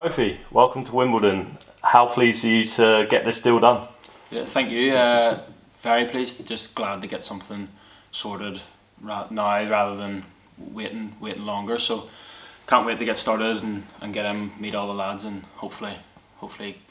Kofi, welcome to Wimbledon. How pleased are you to get this deal done? Yeah, thank you. Very pleased. Just glad to get something sorted now rather than waiting longer. So can't wait to get started and get him, meet all the lads, and hopefully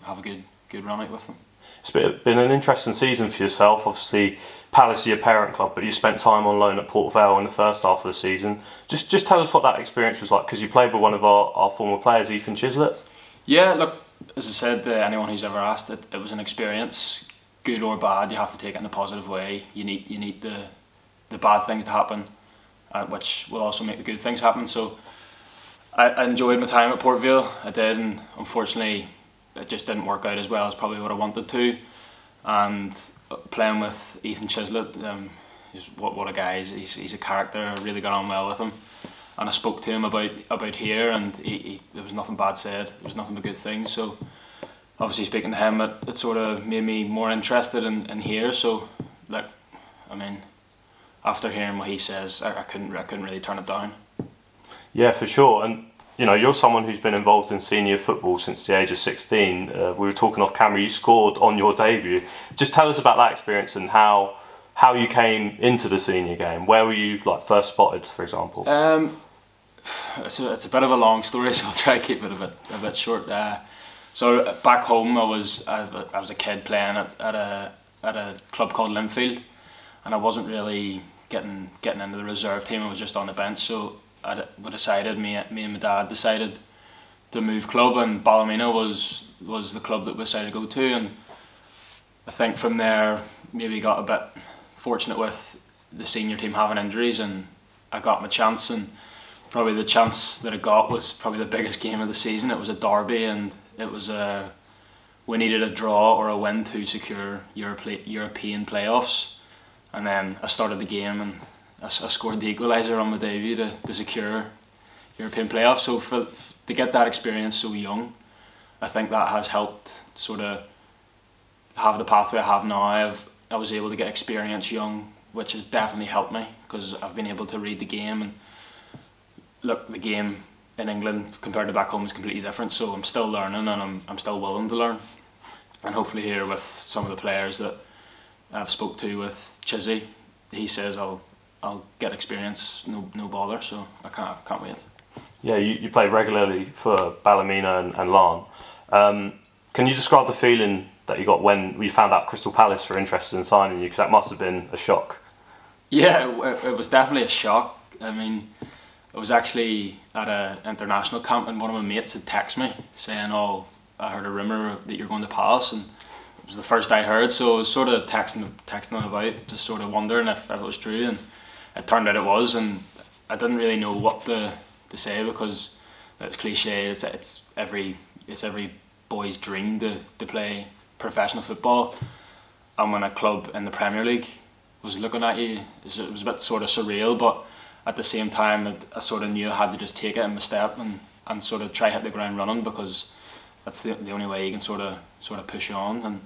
have a good run out with them. It's been an interesting season for yourself. Obviously, Palace are your parent club, but you spent time on loan at Port Vale in the first half of the season. Just tell us what that experience was like, because you played with one of our former players, Ethan Chislett. Yeah, look, as I said to anyone who's ever asked, it was an experience, good or bad. You have to take it in a positive way. You need the bad things to happen, which will also make the good things happen. So I enjoyed my time at Port Vale. I did, and unfortunately it just didn't work out as well as probably what I wanted to. And playing with Ethan Chislett, what a guy! He's a character. I really got on well with him, and I spoke to him about here, and there was nothing bad said. There was nothing but good things. So obviously speaking to him, it sort of made me more interested in here. So like, I mean, after hearing what he says, I couldn't really turn it down. Yeah, for sure. And you know, you're someone who's been involved in senior football since the age of 16. We were talking off camera, you scored on your debut. Just tell us about that experience and how you came into the senior game. Where were you first spotted, for example? It's a bit of a long story, so I'll try to keep it a bit short. So back home, I was a kid playing at a club called Linfield, and I wasn't really getting into the reserve team. I was just on the bench. So we decided, me and my dad decided to move club, and Ballymena was the club that we decided to go to. And I think from there, maybe got a bit fortunate with the senior team having injuries, and I got my chance. And probably the chance that I got was probably the biggest game of the season. It was a derby, and it was we needed a draw or a win to secure European playoffs. And then I started the game, and I scored the equaliser on my debut to secure European playoffs. So to get that experience so young, I think that has helped sort of have the pathway I have now. I was able to get experience young, which has definitely helped me, because I've been able to read the game. And look, the game in England compared to back home is completely different, so I'm still learning, and I'm still willing to learn. And hopefully here with some of the players that I've spoke to, with Chizzy, he says I'll get experience, no bother, so I can't wait. Yeah, you played regularly for Ballymena and Larne. Can you describe the feeling that you got when you found out Crystal Palace were interested in signing you? Because that must have been a shock. Yeah, it was definitely a shock. I mean, I was actually at an international camp, and one of my mates had texted me saying, "Oh, I heard a rumour that you're going to Palace," and it was the first I heard. So I was sort of texting them about, just sort of wondering if it was true, and it turned out it was. And I didn't really know what to say, because it's cliche. It's every boy's dream to play professional football, and when a club in the Premier League was looking at you, it was a bit sort of surreal. But at the same time, I sort of knew I had to just take it in my step and sort of try hit the ground running, because that's the only way you can sort of push on. And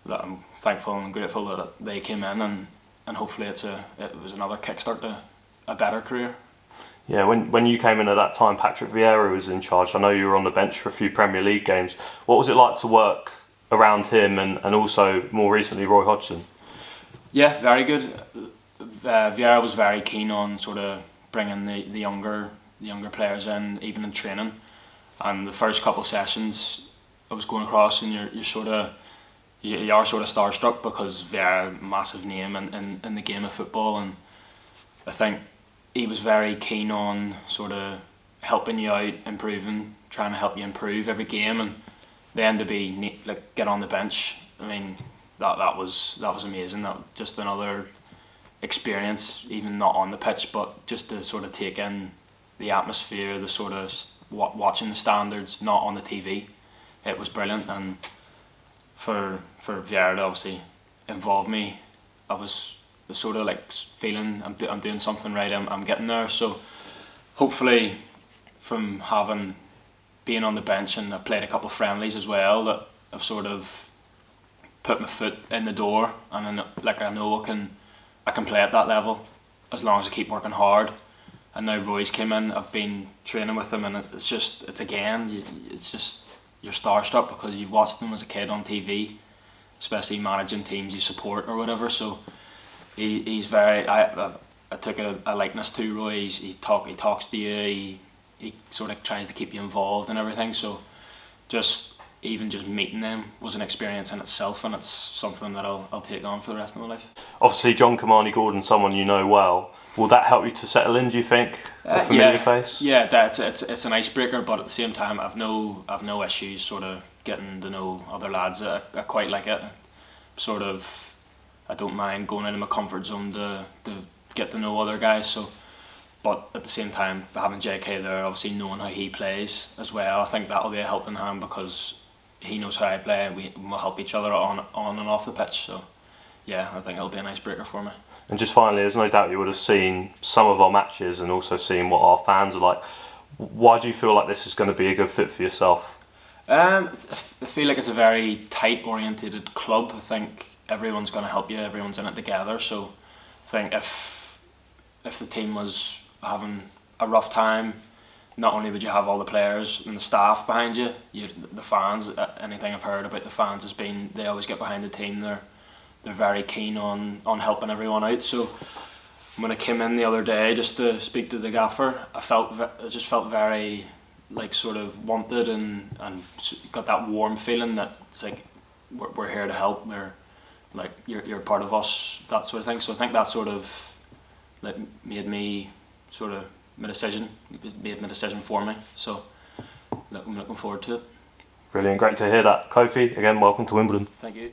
I'm thankful and grateful that they came in, and hopefully it was another kickstart to a better career. Yeah, when you came in at that time, Patrick Vieira was in charge. I know you were on the bench for a few Premier League games. What was it like to work around him, and also more recently Roy Hodgson? Yeah, very good. Vieira was very keen on sort of bringing the younger players in, even in training. And the first couple of sessions I was going across, and you are sort of starstruck, because Vieira, massive name in the game of football, and I think he was very keen on sort of helping you out, improving, trying to help you improve every game. And then to be get on the bench, I mean, that was amazing. That just another experience, even not on the pitch, but just to sort of take in the atmosphere, the sort of watching the standards, not on the TV. It was brilliant. And for Vieira to obviously involve me, I was sort of feeling I'm doing something right. I'm getting there. So hopefully, from being on the bench, and I've played a couple of friendlies as well, that I've sort of put my foot in the door, and I know I can play at that level as long as I keep working hard. and now Roy's came in. I've been training with him, and it's just you're starstruck because you've watched him as a kid on TV, especially managing teams you support or whatever. So he's very. I took a likeness to Roy. He talks to you. He sort of tries to keep you involved and everything. So even just meeting them was an experience in itself, and it's something that I'll take on for the rest of my life. Obviously, John-Kymani Gordon, someone you know well. Will that help you to settle in, do you think? A familiar face? Yeah, it's an icebreaker, but at the same time, I've no issues sort of getting to know other lads. I quite like it. Sort of, I don't mind going into my comfort zone to get to know other guys. So, but at the same time, having JK there, obviously knowing how he plays as well, I think that'll be a helping hand because he knows how I play, and we'll help each other on and off the pitch. So, yeah, I think it'll be an icebreaker for me. And just finally, there's no doubt you would have seen some of our matches and also seen what our fans are like. Why do you feel like this is going to be a good fit for yourself? I feel like it's a very tight-oriented club. I think everyone's going to help you. Everyone's in it together. So, I think if the team was having a rough time, not only would you have all the players and the staff behind you, the fans. Anything I've heard about the fans has been they always get behind the team. They're very keen on helping everyone out. So when I came in the other day just to speak to the gaffer, I just felt very like sort of wanted and got that warm feeling that it's like we're here to help. We're like you're part of us, that sort of thing. So I think that sort of like made my decision for me. So I'm looking forward to it. Brilliant, great to hear that. Kofi, again, welcome to Wimbledon. Thank you.